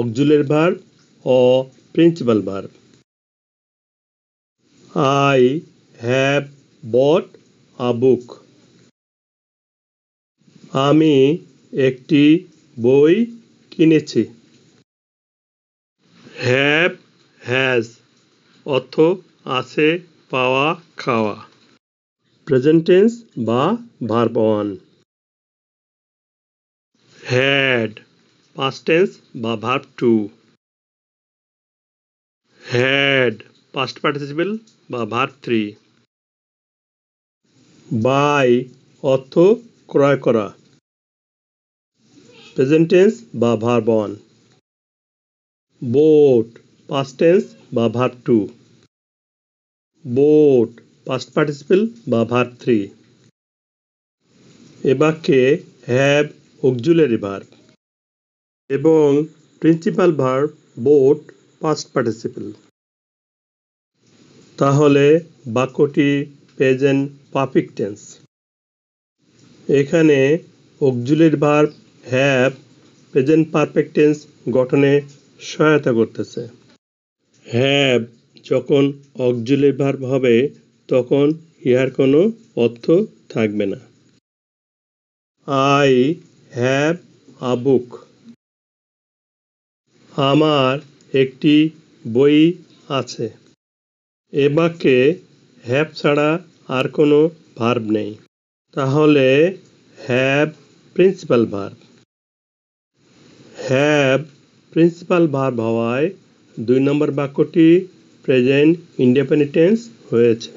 auxiliary verb or principal verb. I have bought a book. আমি একটি বই কিনেছি। Have, has অর্থ আছে, পাওয়া, খাওয়া। Present tense বা verb 1. Had past tense বা verb 2. Had past participle বা verb 3. Buy অর্থ ক্রয় করা। Present tense বা verb 1. Bought past tense বা verb 2. Bought past participle বা verb 3. এ বাক্যে have auxiliary verb এবং principal verb bought past participle। তাহলে বাক্যটি প্রেজেন্ট পারফেক্ট টেন্স। এখানে auxiliary verb have present perfect tense গঠনে সহায়তা করতেছে। have যখন auxiliary verb হবে তখন ইহার কোনো অর্থ থাকবে না। I have a book. আমার একটি বই আছে। এ বাক্যে have ছাড়া আর কোনো ভার্ব নেই। তাহলে have principal verb. have principal verb হওয়ায় 2 নম্বর বাক্যটি প্রেজেন্ট ইনডেফিনিট টেন্স হয়েছে।